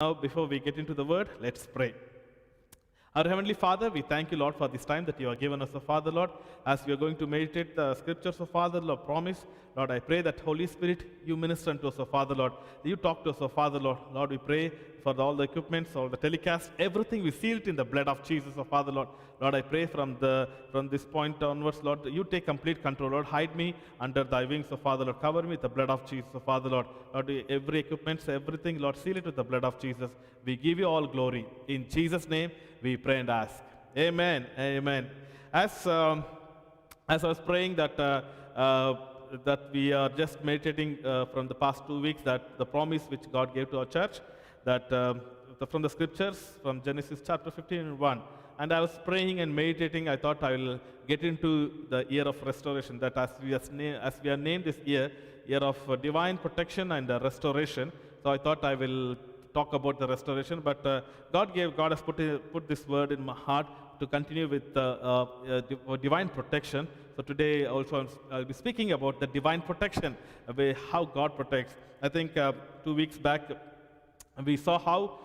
Now, before we get into the word, let's pray. Our Heavenly Father, we thank you, Lord, for this time that you have given us, O Father, Lord, as we are going to meditate the scriptures, O Father, Lord, promise. Lord, I pray that Holy Spirit, you minister unto us, O Father, Lord. You talk to us, O Father, Lord. Lord, we pray for all the equipments, all the telecasts, everything we seal it in the blood of Jesus, O Father, Lord. Lord, I pray from this point onwards, Lord, you take complete control, Lord. Hide me under thy wings, O Father, Lord. Cover me with the blood of Jesus, O Father, Lord. Lord, every equipment, everything, Lord, seal it with the blood of Jesus. We give you all glory. In Jesus' name, we pray and ask. Amen. Amen. As I was praying that we are just meditating from the past 2 weeks, that the promise which God gave to our church, that from the scriptures, from Genesis chapter 15 and 1. And I was praying and meditating. I thought I will get into the year of restoration, that as we are named this year of divine protection and restoration. So I thought I will talk about the restoration, but God has put this word in my heart to continue with divine protection. So today also I'll be speaking about the divine protection, how God protects. I think 2 weeks back we saw how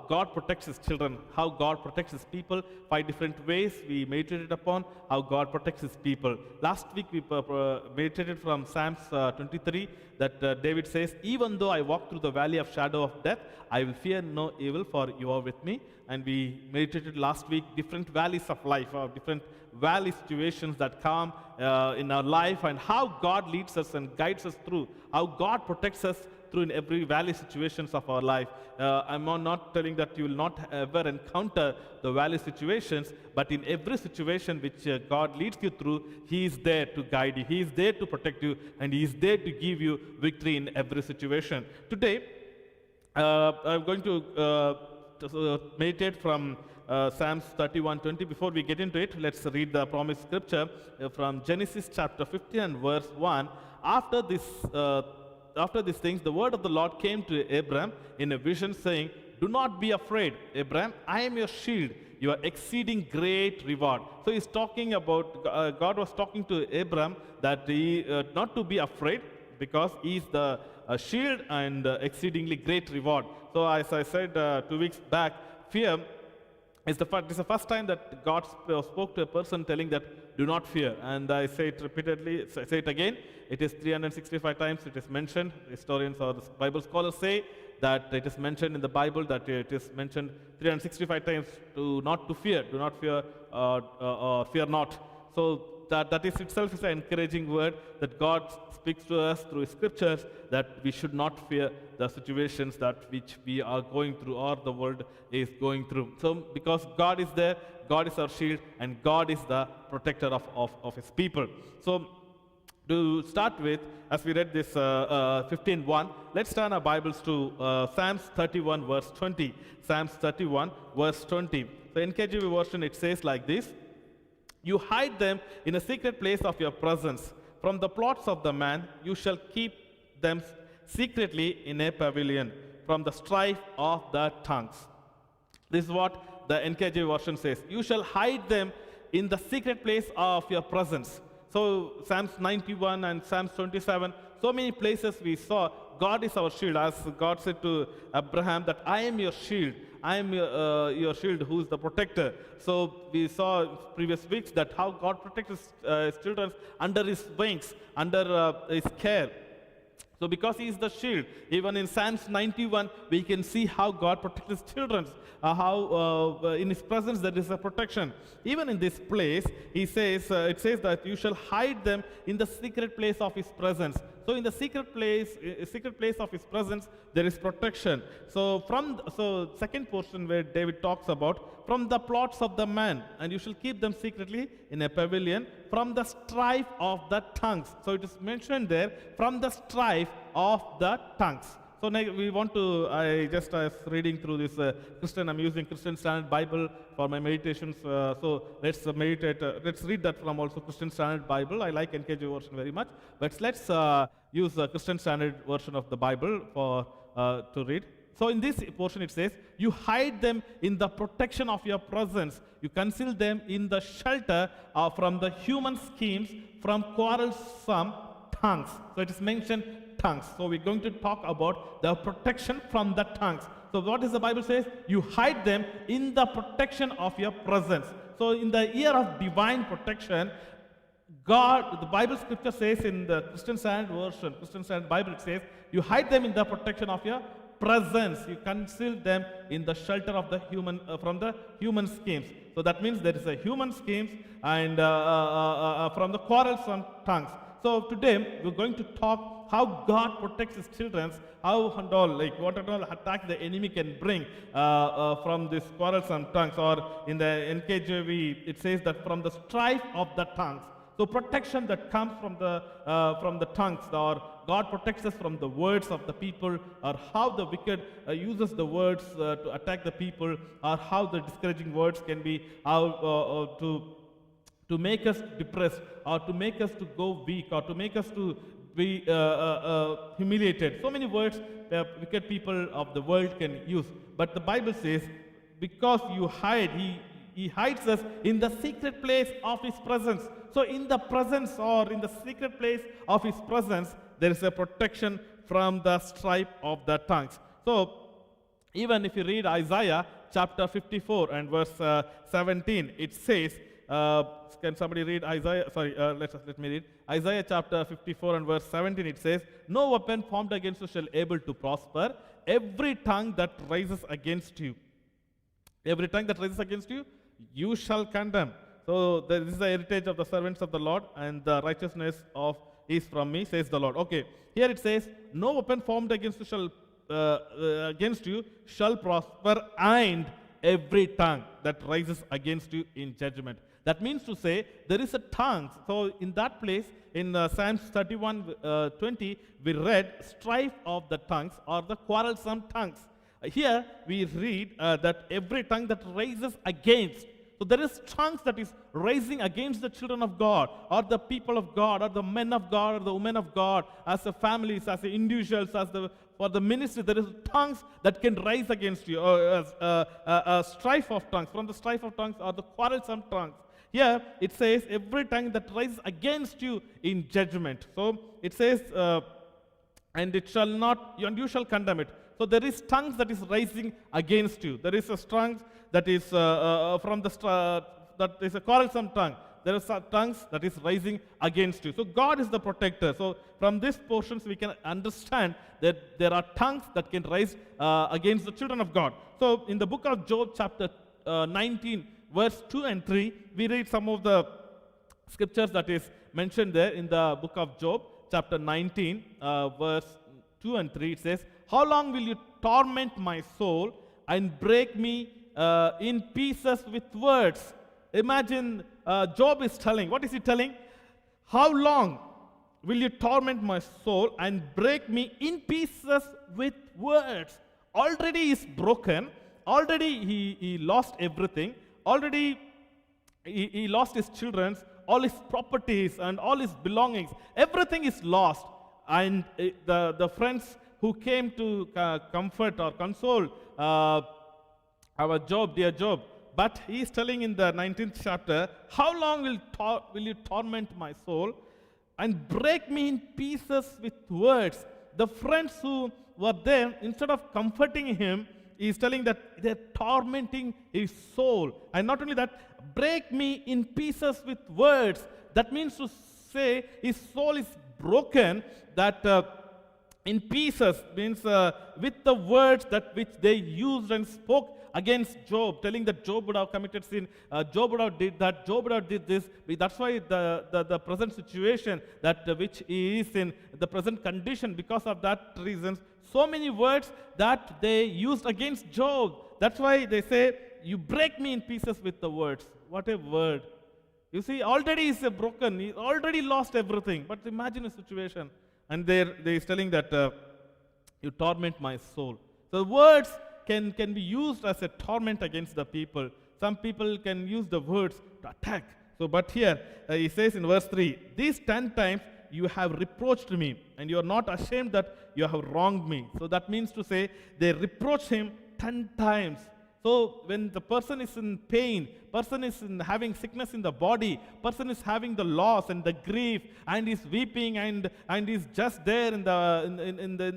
God protects His children, how God protects His people. 5 different ways we meditated upon how God protects His people. Last week we meditated from Psalms 23, that David says, "Even though I walk through the valley of shadow of death, I will fear no evil, for you are with me." And we meditated last week different valleys of life, or different valley situations that come in our life, and how God leads us and guides us through, how God protects us through in every valley situations of our life. I'm not telling that you will not ever encounter the valley situations, but in every situation which God leads you through, He is there to guide you, He is there to protect you, and He is there to give you victory in every situation. Today, I'm going to meditate from Psalms 31:20. Before we get into it, let's read the promised scripture from Genesis chapter 15 and verse 1. After these things, the word of the Lord came to Abram in a vision, saying, "Do not be afraid, Abram. I am your shield, your exceeding great reward." So he's talking about, God was talking to Abram that he not to be afraid, because he is the shield and exceedingly great reward. So as I said 2 weeks back, fear is the first time that God spoke to a person telling that do not fear. And I say it repeatedly, say it again. It is 365 times it is mentioned. Historians or the Bible scholars say that it is mentioned in the Bible, that it is mentioned 365 times not to fear. Do not fear or fear not. So that is itself is an encouraging word that God speaks to us through His scriptures, that we should not fear the situations which we are going through, or the world is going through. So because God is there, God is our shield, and God is the protector of His people. So to start with, as we read this 15:1, let's turn our Bibles to Psalms 31 verse 20. Psalms 31 verse 20. The NKJV version, it says like this: "You hide them in a secret place of your presence. From the plots of the man, you shall keep them secretly in a pavilion, from the strife of the tongues." This is what the NKJV version says. You shall hide them in the secret place of your presence. So Psalms 91 and Psalms 27, so many places we saw God is our shield. As God said to Abraham that I am your shield. I am your shield, who is the protector. So we saw in previous weeks that how God protects His children under His wings, under His care. So because He is the shield, even in Psalms 91, we can see how God protects His children, how in His presence there is a protection. Even in this place, it says that you shall hide them in the secret place of His presence. So in the secret place of His presence, there is protection. So second portion where David talks about, from the plots of the man, and you shall keep them secretly in a pavilion, from the strife of the tongues. So it is mentioned there, from the strife of the tongues. So now we want to, I was reading through this I'm using Christian Standard Bible for my meditations. So let's meditate, let's read that from also Christian Standard Bible. I like NKJ version very much. But let's use the Christian Standard version of the Bible to read. So in this portion it says, you hide them in the protection of your presence. You conceal them in the shelter from the human schemes, from quarrelsome tongues. So it is mentioned tongues. So we're going to talk about the protection from the tongues. So what is the Bible says? You hide them in the protection of your presence. So in the year of divine protection, God, the Bible scripture says in the Christian Standard Version, Christian Standard Bible, it says, you hide them in the protection of your presence. You conceal them in the shelter of the human, from the human schemes. So that means there is a human schemes and from the quarrelsome tongues. So today we're going to talk how God protects His children, how and all, like what and all attack the enemy can bring from these quarrelsome tongues. Or in the NKJV, it says that from the strife of the tongues. So protection that comes from the tongues, or God protects us from the words of the people, or how the wicked uses the words to attack the people, or how the discouraging words can be how to make us depressed, or to make us to go weak, or to make us to be humiliated. So many words the wicked people of the world can use. But the Bible says, because you hide, He hides us in the secret place of His presence. So in the presence or in the secret place of His presence, there is a protection from the strife of the tongues. So even if you read Isaiah chapter 54 and verse 17, it says, can somebody read Isaiah? Sorry, let me read. Isaiah chapter 54 and verse 17, it says, no weapon formed against you shall able to prosper. Every tongue that rises against you, every tongue that rises against you, you shall condemn. So this is the heritage of the servants of the Lord, and the righteousness of is from me, says the Lord. Okay, here it says, no weapon formed against you shall prosper, and every tongue that rises against you in judgment. That means to say there is a tongue. So in that place, in Psalms 31:20, we read strife of the tongues, or the quarrelsome tongues. Here we read that every tongue that raises against. So there is tongues that is rising against the children of God, or the people of God, or the men of God, or the women of God, as the families, as the individuals, for the ministry. There is tongues that can rise against you, or a strife of tongues, from the strife of tongues, or the quarrelsome tongues. Here it says every tongue that rises against you in judgment. So it says, and it shall not, and you shall condemn it. So there is tongues that is rising against you. There is a tongue that is that is a quarrelsome tongue. There is tongues that is rising against you. So God is the protector. So from these portions we can understand that there are tongues that can rise against the children of God. So in the book of Job chapter 19 verse 2 and 3, we read some of the scriptures that is mentioned there in the book of Job chapter 19 verse 2 and 3. It says, how long will you torment my soul and break me in pieces with words? Imagine Job is telling, what is he telling? How long will you torment my soul and break me in pieces with words? Already he is broken. Already he lost everything. Already he lost his children, all his properties and all his belongings. Everything is lost. And the friends who came to comfort or console our Job, dear Job. But he is telling in the 19th chapter, how long will you torment my soul and break me in pieces with words? The friends who were there, instead of comforting him, he is telling that they're tormenting his soul. And not only that, break me in pieces with words. That means to say his soul is broken, that in pieces means with the words that which they used and spoke against Job, telling that Job would have committed sin, Job would have did that, Job would have did this. That's why the present situation that which he is in, the present condition, because of that reasons, so many words that they used against Job. That's why they say, you break me in pieces with the words. What a word. You see, already he's broken, he already lost everything. But imagine a situation. And he's telling that you torment my soul. So words can be used as a torment against the people. Some people can use the words to attack. So, but here he says in verse 3, these 10 times you have reproached me, and you are not ashamed that you have wronged me. So that means to say they reproach him 10 times. So when the person is in pain, person is having sickness in the body, person is having the loss and the grief, and is weeping and is just there in the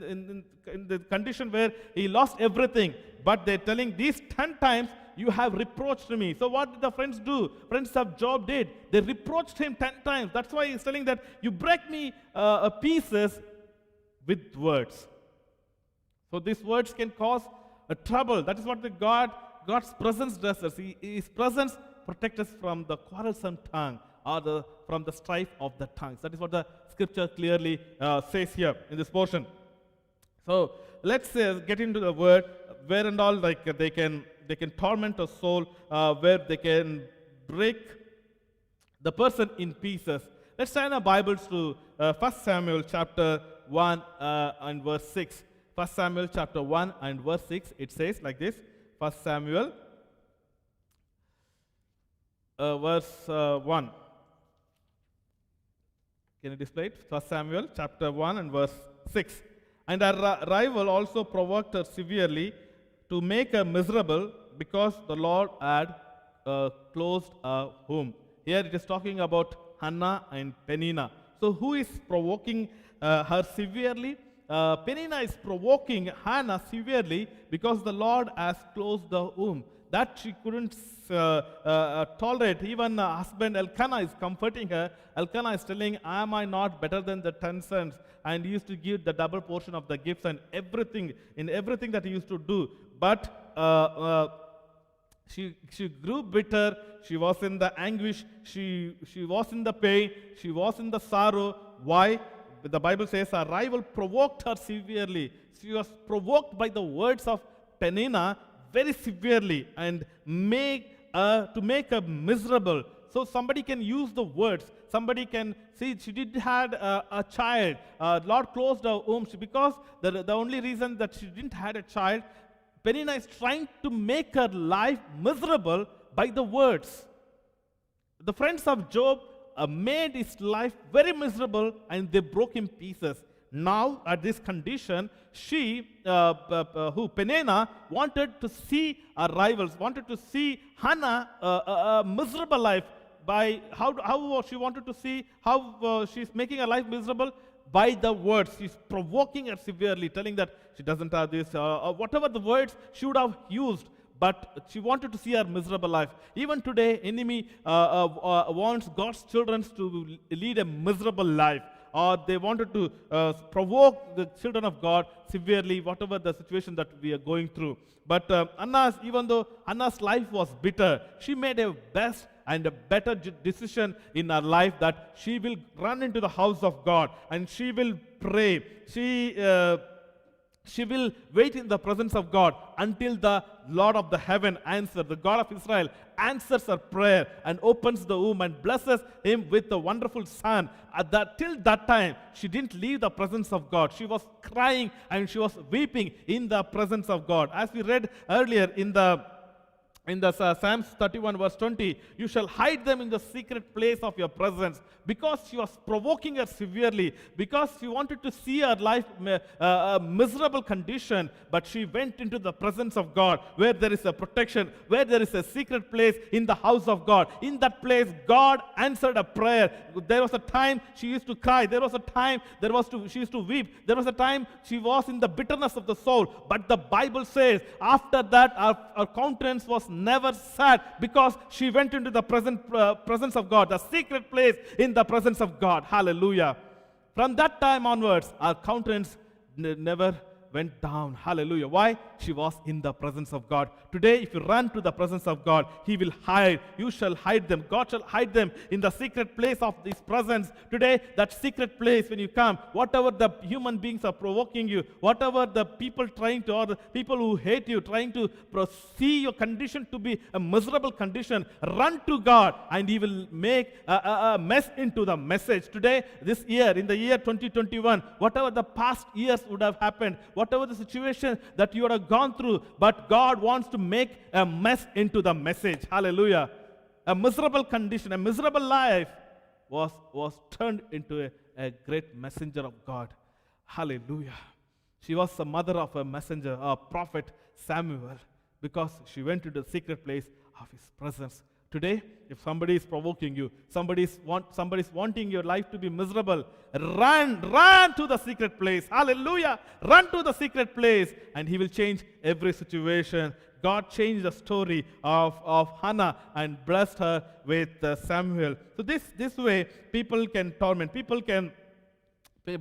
condition where he lost everything. But they're telling these 10 times you have reproached me. So what did the friends do? Friends of Job did. They reproached him 10 times. That's why he's telling that you break me pieces with words. So these words can cause a trouble. That is what God's presence does. His presence protects us from the quarrelsome tongue or from the strife of the tongues. That is what the scripture clearly says here in this portion. So let's get into the word where and all like they can torment a soul, where they can break the person in pieces. Let's turn our Bibles to 1 Samuel chapter 1 and verse 6. 1 Samuel chapter 1 and verse 6, it says like this. 1 Samuel verse 1. Can you display it? 1 Samuel chapter 1 and verse 6. And her rival also provoked her severely to make her miserable because the Lord had closed her womb. Here it is talking about Hannah and Peninnah. So who is provoking her severely? Peninnah is provoking Hannah severely because the Lord has closed the womb. That she couldn't tolerate. Even husband Elkanah is comforting her. Elkanah is telling, am I not better than the 10 sons? And he used to give the double portion of the gifts and everything that he used to do. But she grew bitter. She was in the anguish. She was in the pain. She was in the sorrow. Why? The Bible says her rival provoked her severely. She was provoked by the words of Peninnah very severely and to make her miserable. So somebody can use the words. Somebody can see she did had a child. Lord closed her womb because the only reason that she didn't had a child, Peninnah is trying to make her life miserable by the words. The friends of Job made his life very miserable and they broke in pieces. Now, at this condition, Peninnah, wanted to see her rivals, wanted to see Hannah a miserable life. By how she wanted to see how she's making her life miserable? By the words. She's provoking her severely, telling that she doesn't have this, whatever the words she would have used. But she wanted to see her miserable life. Even today, enemy wants God's children to lead a miserable life. Or they wanted to provoke the children of God severely, whatever the situation that we are going through. But even though Anna's life was bitter, she made a best and a better decision in her life that she will run into the house of God and she will pray. She will wait in the presence of God until the Lord of the heaven answers, the God of Israel answers her prayer and opens the womb and blesses him with a wonderful son. Till that time, she didn't leave the presence of God. She was crying and she was weeping in the presence of God. As we read earlier in the Psalms 31 verse 20, you shall hide them in the secret place of your presence. Because she was provoking her severely, because she wanted to see her life a miserable condition, but she went into the presence of God where there is a protection, where there is a secret place in the house of God. In that place, God answered a prayer. There was a time she used to cry. There was a time she used to weep. There was a time she was in the bitterness of the soul. But the Bible says after that, her countenance was never sad because she went into the presence of God, the secret place in the presence of God. Hallelujah. From that time onwards, our countenance never went down. Hallelujah. Why? She was in the presence of God. Today, if you run to the presence of God, He will hide. You shall hide them. God shall hide them in the secret place of His presence. Today, that secret place, when you come, whatever the human beings are provoking you, whatever the people or the people who hate you, trying to see your condition to be a miserable condition, run to God and He will make a mess into the message. Today, this year, in the year 2021, whatever the past years would have happened, whatever the situation that you would have gone through, but God wants to make a mess into the message. Hallelujah. A miserable condition, a miserable life was turned into a great messenger of God. Hallelujah. She was the mother of a messenger, a prophet Samuel. because she went to the secret place of his presence. Today, if somebody is provoking you, somebody's wanting your life to be miserable, run to the secret place. Hallelujah. Run to the secret place, and he will change every situation. God changed the story of Hannah and blessed her with Samuel. So this way, people can torment, people can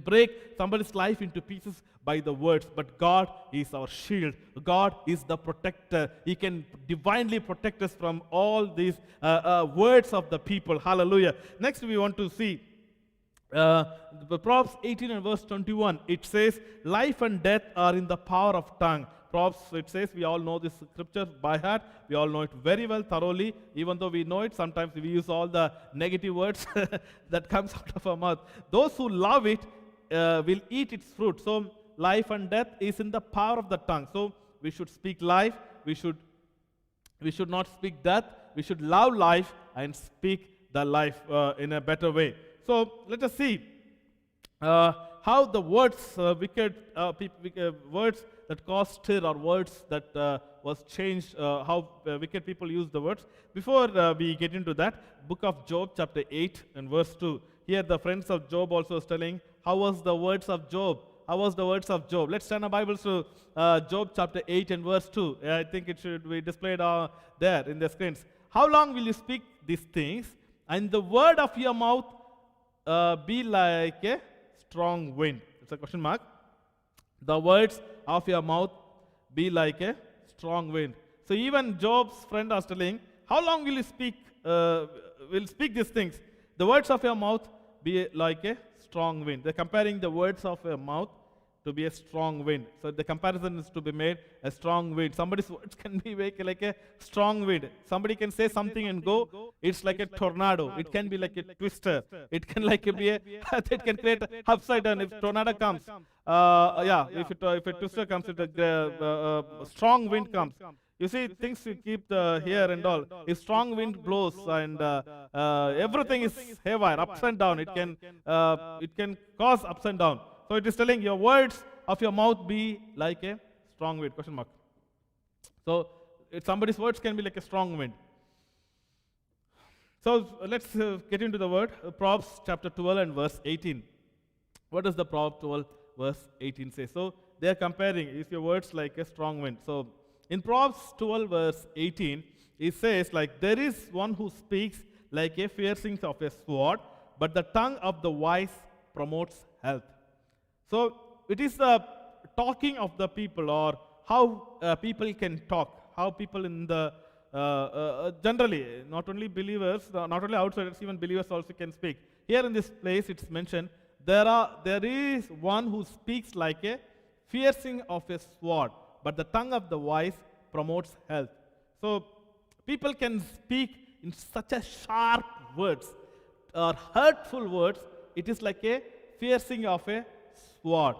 break somebody's life into pieces by the words, but God is our shield. God is the protector. He can divinely protect us from all these words of the people. Hallelujah. Next, we want to see Proverbs 18 and verse 21. It says, life and death are in the power of tongue. Proverbs, it says, we all know this scripture by heart. We all know it very well, thoroughly. Even though we know it, sometimes we use all the negative words that comes out of our mouth. Those who love it will eat its fruit. So life and death is in the power of the tongue. So we should speak life. We should not speak death. We should love life and speak the life in a better way. So let us see how the words, wicked words that caused stir, or words that was changed, how wicked people use the words. Before we get into that, book of Job chapter 8 and verse 2. Here the friends of Job also is telling, how was the words of Job? How was the words of Job? Let's turn our Bibles to Job chapter 8 and verse 2. I think it should be displayed there in the screens. How long will you speak these things, and the word of your mouth be like a strong wind? It's a question mark. The words of your mouth be like a strong wind. So even Job's friend was telling, how long will you speak these things? The words of your mouth be like a strong wind. They're comparing the words of your mouth to be a strong wind. So the comparison is to be made a strong wind. Somebody's words can be like a strong wind. Somebody can say something and go, it's like a tornado. It can be like a twister. It can be it can create upside down. If tornado comes, if a twister comes, if a strong wind comes. You see, things you keep here and all. If strong wind blows and everything is haywire, ups and down, it can cause ups and down. So it is telling your words of your mouth be like a strong wind. Question mark. So somebody's words can be like a strong wind. So let's get into the word. Proverbs chapter 12 and verse 18. What does the Proverbs 12 verse 18 say? So they are comparing, is your words like a strong wind? So in Proverbs 12 verse 18, it says, like, there is one who speaks like a piercing of a sword, but the tongue of the wise promotes health. So it is the talking of the people, or how people can talk, how people in the generally, not only believers, not only outsiders, even believers also can speak. Here in this place, it's mentioned there is one who speaks like a piercing of a sword, but the tongue of the wise promotes health. So people can speak in such a sharp words or hurtful words. It is like a piercing of a sword.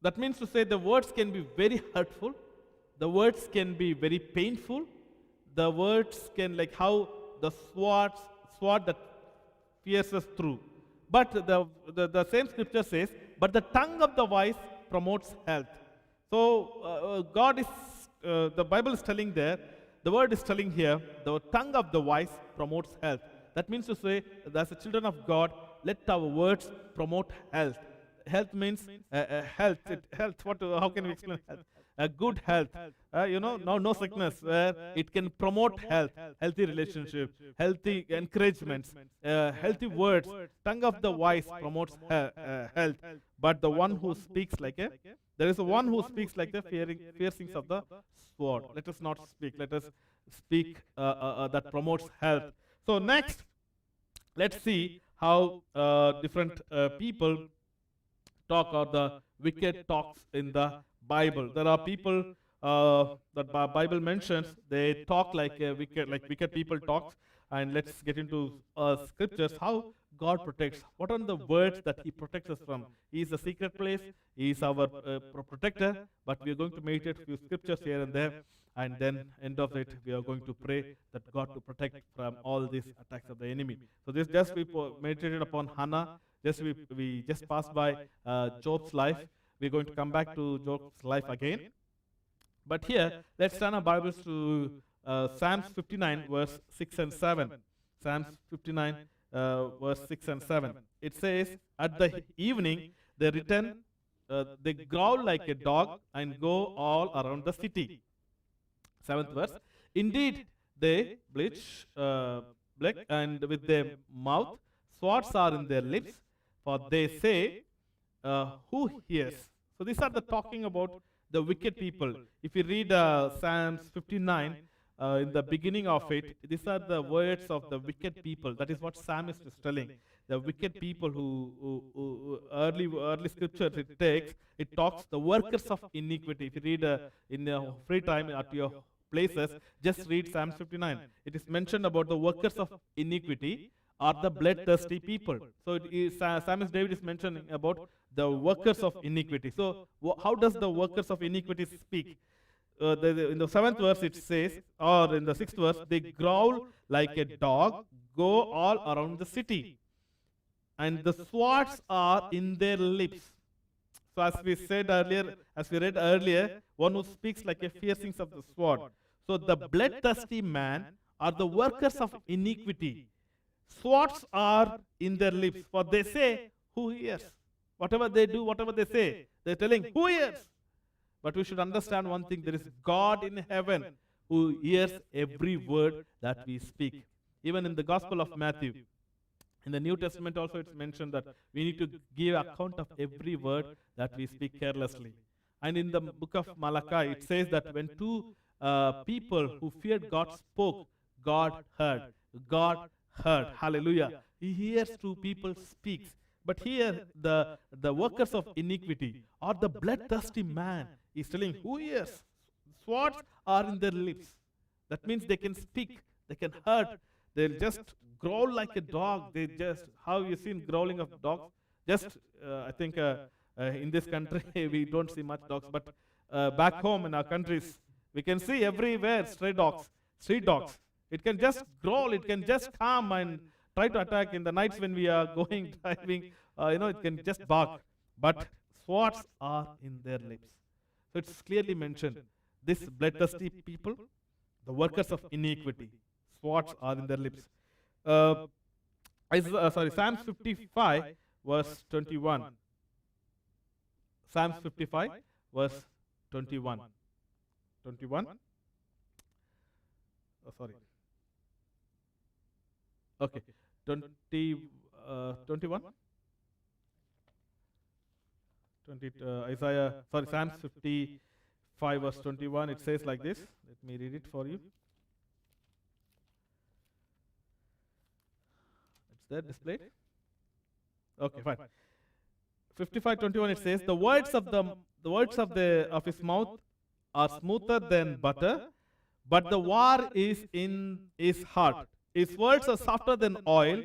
That means to say the words can be very hurtful. The words can be very painful. The words can, like how the sword that pierces through. But the same scripture says, but the tongue of the wise promotes health. So the Bible is telling there, the word is telling here, the tongue of the wise promotes health. That means to say, as the children of God, let our words promote health. Health means health. How can we explain health? A good health. No sickness. Where it can promote health, healthy relationship, healthy encouragements, healthy words. Tongue of the wise promotes health. But the one who speaks there is a one who speaks like the piercings of the sword. Let us not speak. Let us speak that promotes health. So next, let's see how different people talk, or the wicked talks in the Bible. There are people that Bible mentions, they talk like wicked people talks. And let's get into scriptures, how God protects. What are the words that He protects us from? He is the secret place. He is our protector. But we are going to meditate a few scriptures here and there. And then end of it, we are going to pray that God to protect from all these attacks of the enemy. So this just we meditated upon Hannah. We just passed by Job's life. We're going to come back to Job's life again. But here, let's turn our Bibles to Psalms 59, verse 6 and 7. Psalms 59, verse 6 and 7. It says, at the evening, they return, they growl like a dog and go all around the city. Seventh verse. Indeed, they bleach, black, and with their mouth, swords are in their lips, for they say, who hears? So these are the talking about the wicked people. If you read Psalms 59, in the beginning of it, these are the words of the wicked people. That is what psalmist is telling. The wicked people who early scriptures it talks the workers of iniquity. If you read in your free time at your places, just read Psalm 59. It is mentioned about the workers of iniquity are the bloodthirsty people. So it is, Psalmist David is mentioning about the workers of iniquity. So how does the workers of iniquity speak? In the 7th verse it says, or in the 6th verse, they growl like a dog, go all around the city, and the swords are in their lips. So as we said earlier, as we read earlier, one who speaks like a piercings of the sword. So the bloodthirsty man are the workers of iniquity. Swords are in their lips, for they say, who hears? Whatever they do, whatever they say, they're telling, who hears? But we should understand one thing, there is God in heaven who hears every word that we speak. Even in the Gospel of Matthew, in the New Testament also it's mentioned that we need to give account of every word that we speak carelessly. And in the book of Malachi, it says that when two people who feared God spoke, God heard. God heard. Hallelujah. He hears two people speak. But here, the workers of iniquity or the bloodthirsty man is telling, who hears? Swords are in their lips. That means they can speak, they can hurt, they'll just growl like a dog. They just, how you seen growling of dogs? Just, I think in this country we don't see much dogs, but back home in our countries, we can see everywhere stray dogs, street dogs. It can just growl, it can just come and try to attack in the nights when we are going driving. It can just bark. But swords are in their lips. So it's clearly mentioned. This bloodthirsty people, the workers of iniquity, swords are in their lips. Psalm 55, verse 21. Psalm 55, verse 21. 21. Okay. 21. Psalm 55 verse 21, it says like this. Let me read it for you. It's there displayed. Okay, fine. 55:21 it says, the words of his mouth are smoother than butter, but the war is in his heart. His words are softer than oil,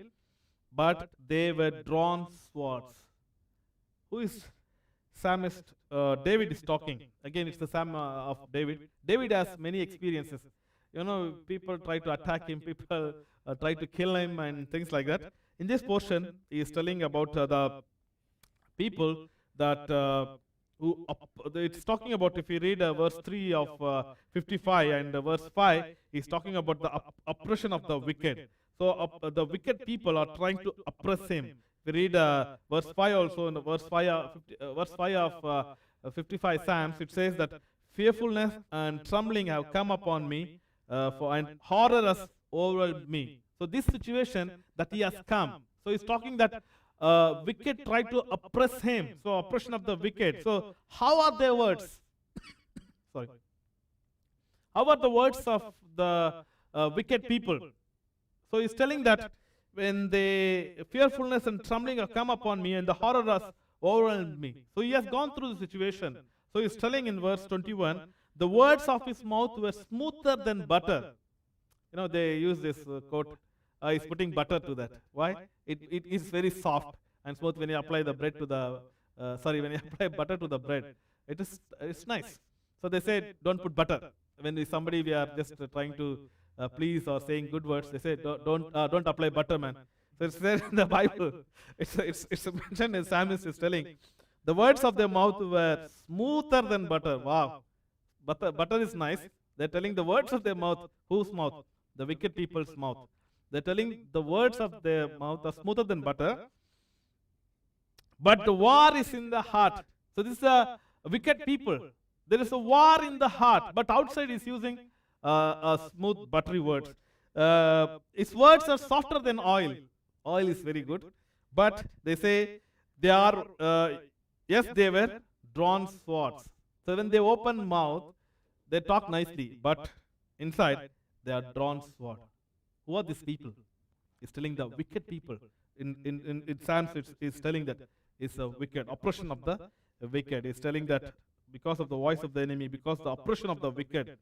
but they were drawn swords. Who is psalmist? David is talking. Again, it's the psalm of David. David has many experiences. People try to attack him, people try to kill him and things like that. In this portion, he is telling about the people that it's talking about, if you read verse 3 of 55 and verse 5, he's talking about the oppression of the wicked. So the wicked people are trying to oppress him. If you read verse 5 also, in the verse 5 of 55 Psalms, it says that fearfulness and trembling have come upon me, and horror has overwhelmed me. So this situation that he has come. So he's talking that wicked try to oppress him. So oppression of the wicked. So how are their words? Sorry. How are the words of the wicked people? So he's telling that when the fearfulness and trembling have come upon me and the horror has overwhelmed me. So he has gone through the situation. So he's telling in verse 21, the words of his mouth were smoother than butter. They use this quote. He's putting butter to that. Why? It is very soft and smooth when you apply the bread to the, when you apply butter to the bread. It's nice. So they said, don't put butter. When we are just trying to please or saying good words, they say, don't apply butter, man. So it's there in the Bible. It's mentioned in Psalmist is telling, The words of their mouth were smoother than butter. Wow. Butter is nice. They're telling the words of their mouth. Whose mouth? The wicked people's mouth. They're telling the words of their mouth are smoother than butter. But the war is in the heart. So this is a wicked people. There is a war in the heart. But outside is using smooth, buttery words. His words are softer than oil. Oil is very good. But they say they are, yes, they were drawn swords. So when they open mouth, they talk nicely. But inside, they are drawn sword. Who are these people? It's telling the wicked people. In Psalms, it's telling that it's a wicked, oppression of the wicked. It's telling that because of the voice of the enemy, because the oppression of the wicked,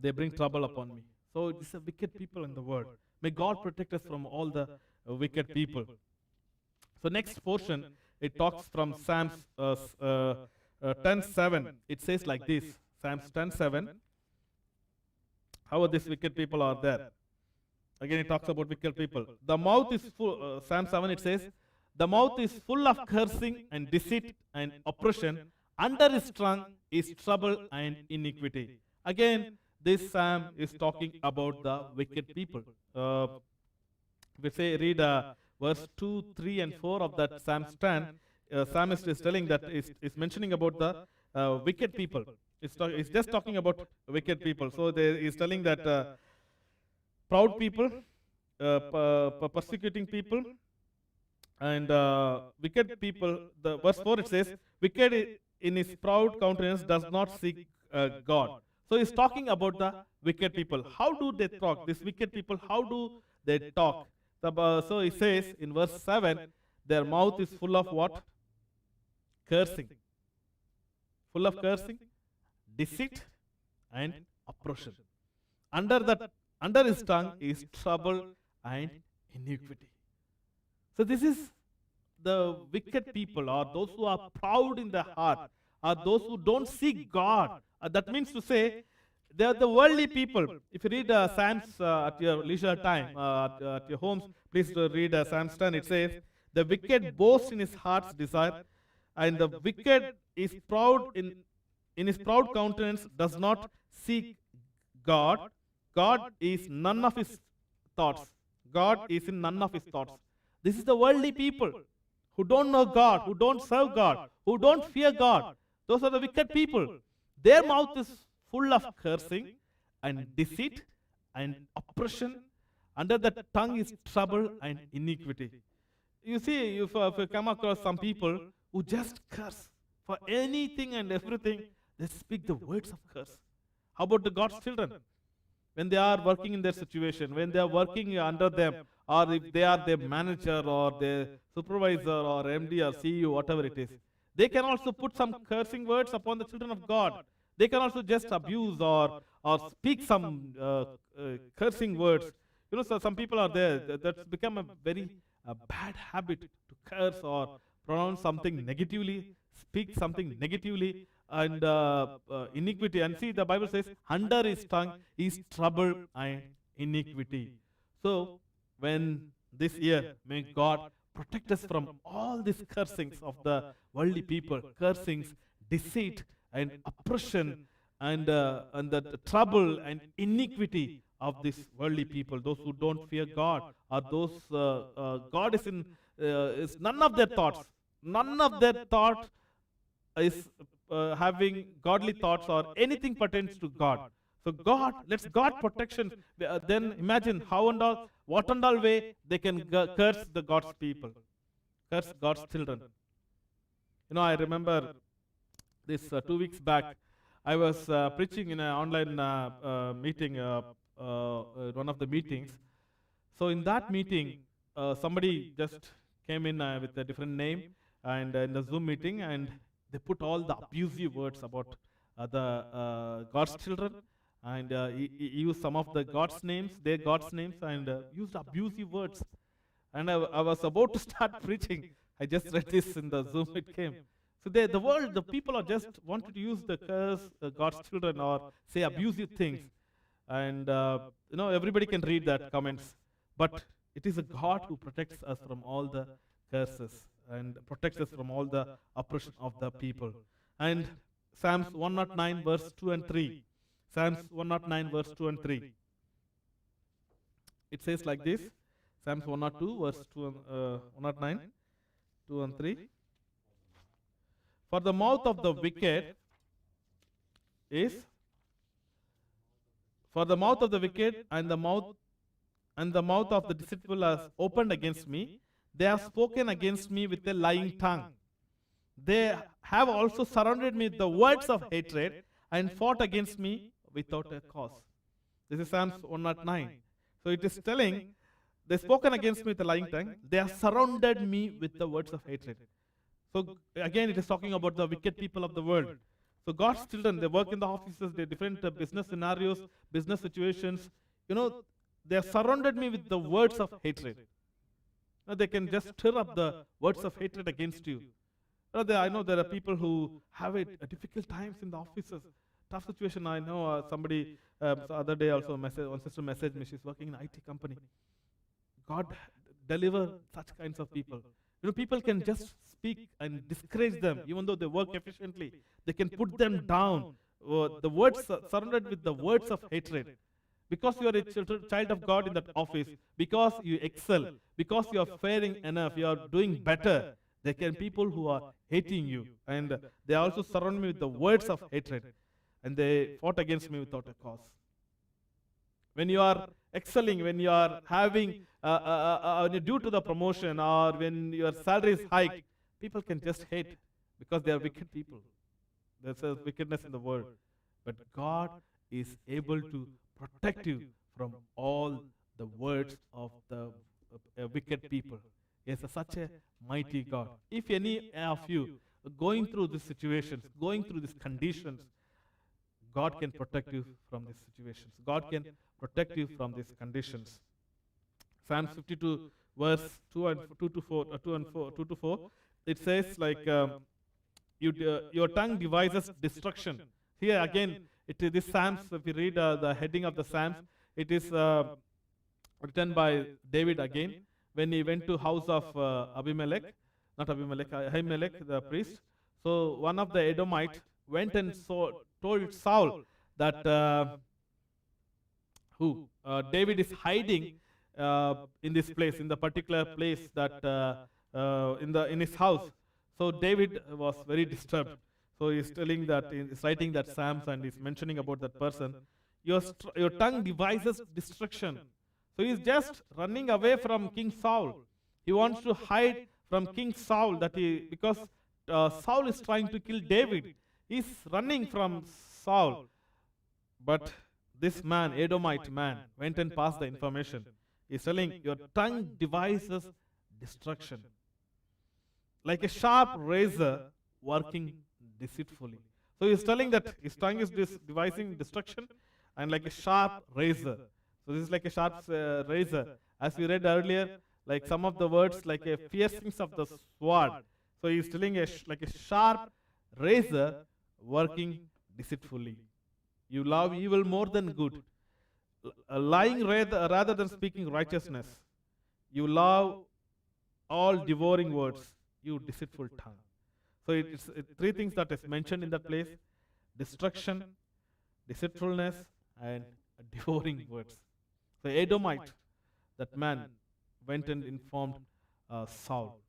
they bring trouble upon me. So it's a wicked people in the world. May God protect us from all the wicked people. So next portion, it talks from Psalms 10:7. It says like this, Psalms 10:7. How are these wicked people are there? Again, it talks about wicked people. The mouth is full, Psalm 7, it says, the mouth is full of cursing and deceit and oppression. Under his tongue is trouble and iniquity. Again, this psalm is talking about the wicked people. We say, read verse 2, 3, and 4 of that Psalms 10. Psalmist is telling that is mentioning about the wicked people. It's just talking about wicked people. So he's telling that proud people, persecuting people, and wicked people. The verse 4 it says, wicked in his proud countenance does not seek God. So he's talking about the wicked people. How do they talk? These wicked people, how do they talk? So he says in verse 7, their mouth is full of what? Cursing. Full of cursing, deceit, and oppression. Under his tongue is trouble and iniquity. So this is the wicked people, or those who are proud in their heart, or those who don't seek God. That means to say, they are the worldly people. If you read Psalms at your leisure time, at your homes, please read Psalms 10. It says, the wicked boast in his heart's desire, and the wicked is proud in his proud countenance does not seek God. God is none of his thoughts. God is in none of his thoughts. This is the worldly people who don't know God, who don't serve God, who don't fear God. Those are the wicked people. Their mouth is full of cursing and deceit and oppression. Under the tongue is trouble and iniquity. You see, if you come across some people who just curse for anything and everything, they speak the words of curse. How about the God's children? When they are working in their situation, when they are working under them, or if they are their manager or their supervisor or MD or CEO, whatever it is, they can also put some cursing words upon the children of God. They can also just abuse or speak some cursing words. You know, so some people are there. That's become a very bad habit to curse or pronounce something negatively, speak something negatively, and iniquity. And see, the Bible says, under his tongue is trouble and iniquity. So, when this year, may God protect us from all these cursings of the worldly people, cursings, deceit, and oppression, and the trouble and iniquity of these worldly people, those who don't fear God, or those God is none of their thoughts. None of their thoughts is having godly thoughts or anything pertains to God. So God, let's God protection. Then imagine how and all, what and all way they can curse the God's people, curse God's children. You know, I remember this 2 weeks back, I was preaching in an online meeting, one of the meetings. So in that meeting, somebody just came in with a different name, and in the Zoom meeting, and they put all the abusive words about the God's children, and he used some of the God's names, their God's names, and used abusive words. And I was about to start preaching. I just read this in the Zoom, it came. So the world, the people are just wanted to use the curse God's children or say abusive things. And you know, everybody can read that comments. But it is a God who protects us from all the curses. and protects us from all the oppression of the people. And Psalms 109 verse 2 and 3. Psalms 109 verse 2 and 3. It says like this. Psalms 102 verse 2 and, 109, 2 and 3. For the mouth of the wicked is, for the mouth of the wicked and the mouth of the deceitful has opened against me. They have spoken against me with a lying tongue. They have also surrounded me with the words of hatred and fought against me without a cause. This is Psalms 109. So it is telling, they've spoken against me with a lying tongue. They have surrounded me with the words of hatred. So again, it is talking about the wicked people of the world. So God's children, they work in the offices, they different business scenarios, business situations. They have surrounded me with the words of hatred. They can just stir up the words of hatred against you. I know there are people who have it difficult times in the offices. Tough situation. I know somebody the other day also one sister messaged me. She's working in an IT company. God deliver such kinds of people. People can just speak and discourage them, even though they work efficiently. They can put them down. The words surrounded with the words of hatred. Because you are a child of God in that office, because you excel, because you are faring enough, you are doing better, there can people who are hating you. And they also surround me with the words of hatred. And they fought against me without a cause. When you are excelling, when you are having, when you're due to the promotion or when your salary is hiked, people can just hate because they are wicked people. There's a wickedness in the world. But God is able to protect you from all the words of the wicked people. He is such a mighty God. If any of you are going through these situations, going through these conditions, God can protect you from these situations. God can protect you from these conditions. Psalm 52 verse 2 to 4, it says like, your tongue devises destruction. Here again, this Psalms, if you read the heading of the Psalms, it is written by David again, when he went to house of Ahimelech, the priest. So one of the Edomite went and told Saul that David is hiding in this place, in the particular place that in his house. So David was very disturbed. So he's telling that, he's writing that Psalms and he's mentioning about that person. Your tongue devises destruction. So he's just running away from King Saul. He wants to hide from King Saul because Saul is trying to kill David. He's running from Saul. But this man, Edomite man, went and passed the information. He's telling, your tongue devises destruction. Like a sharp razor working deceitfully. So he's telling that his tongue is devising destruction and like a sharp razor. So this is like a sharp razor. As we read earlier, like some of the words like a piercings of the sword. So he's telling like a sharp razor working deceitfully. You love evil more than good. Lying rather than speaking righteousness. You love all devouring words. You deceitful tongue. So it's three things that is mentioned in that place: destruction, deceitfulness, and devouring words. So Edomite, that man, went and informed Saul.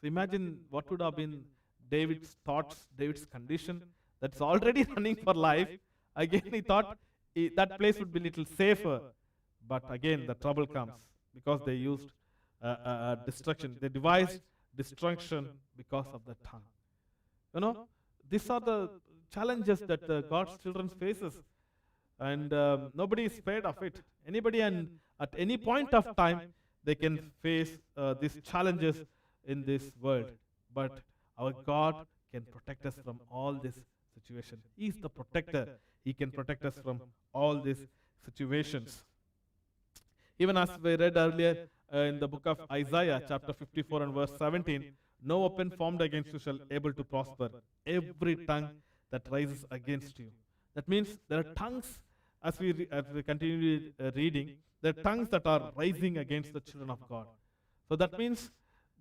So imagine what would have been David's thoughts, David's condition. That's already running for life. Again, he thought that place would be a little safer. But again, the trouble comes because they used destruction. They devised destruction because of the tongue. These are the challenges that God's children faces. And nobody is spared of it. Anybody and at any point of time, they can face these challenges in this world. But our God can protect us from all these situations. He is the protector. He can protect us from all these situations. Even as we read earlier in the book of Isaiah, chapter 54 and verse 17, no weapon formed against you shall able to prosper. Every tongue that rises against you. That means there are tongues, as we continue reading, there are tongues that are rising against the children of God. So that means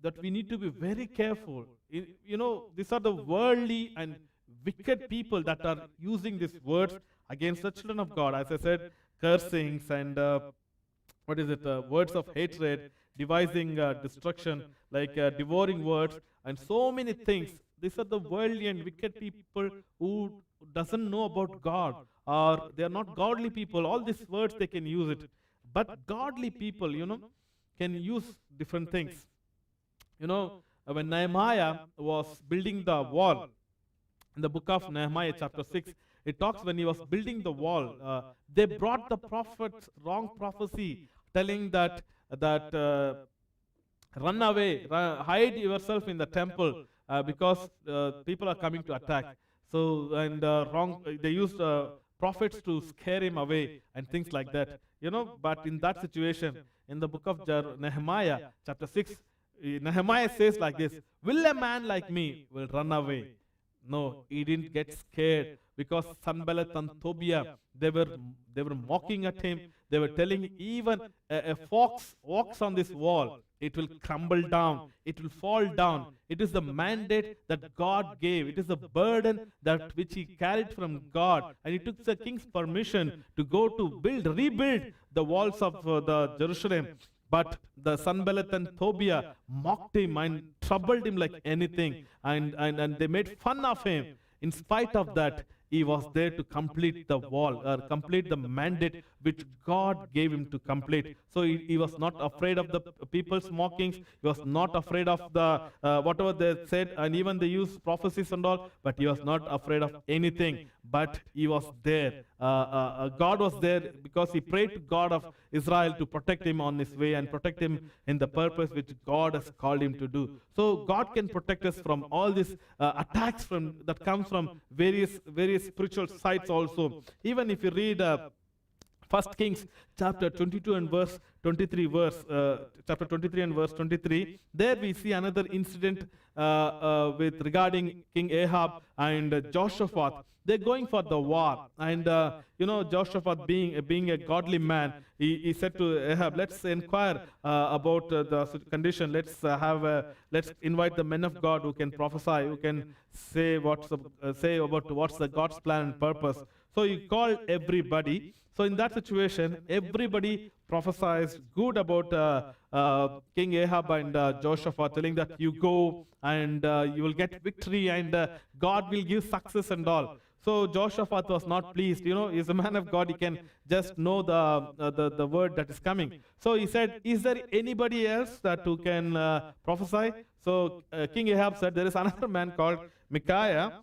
that we need to be very careful. These are the worldly and wicked people that are using these words against the children of God. As I said, cursings and what is it? Words of hatred, devising destruction, like devouring words, and so many things. These are the worldly and wicked people who doesn't know about God, or they are not godly people. All these words they can use it, but godly people, can use different things. When Nehemiah was building the wall, in the book of Nehemiah, chapter 6, it talks when he was building the wall, they brought the prophet's wrong prophecy, telling that run away, hide yourself in the temple because people are coming to attack. So and wrong, they used prophets to scare him away and things like that. But in that situation, in the book of Nehemiah, chapter 6, Nehemiah says like this: "Will a man like me will run away?" No, he didn't get scared because Sanballat and Tobiah, they were mocking at him. They were telling even a fox walks on this wall, it will crumble down, it will fall down. It is the mandate that God gave. It is the burden that which he carried from God, and he took the king's permission to go to rebuild the walls of the Jerusalem. But the Sanballat and Tobiah mocked him and troubled him like anything, and they made fun of him. In spite of that, he was there to complete the wall, or complete the mandate which God gave him to complete. So he was not afraid of the people's mockings. He was not afraid of the whatever they said, and even they used prophecies and all. But he was not afraid of anything. But he was there. God was there because he prayed to God of Israel to protect him on his way and protect him in the purpose which God has called him to do. So God can protect us from all these attacks that comes from various spiritual sides also. Even if you read 1 Kings chapter 22 and verse 23, chapter 23 and verse 23, there we see another incident with regarding King Ahab and Jehoshaphat. They're going for the war, and Jehoshaphat being a godly man, he said to Ahab, "Let's inquire about the condition. Let's invite the men of God who can prophesy, who can say about what's the God's plan and purpose." So he called everybody. So in that situation, everybody prophesied good about King Ahab and Jehoshaphat, telling that you go and you will get victory and God will give success and all. So Jehoshaphat was not pleased. He's a man of God. He can just know the word that is coming. So he said, "Is there anybody else who can prophesy?" So King Ahab said, "There is another man called Micaiah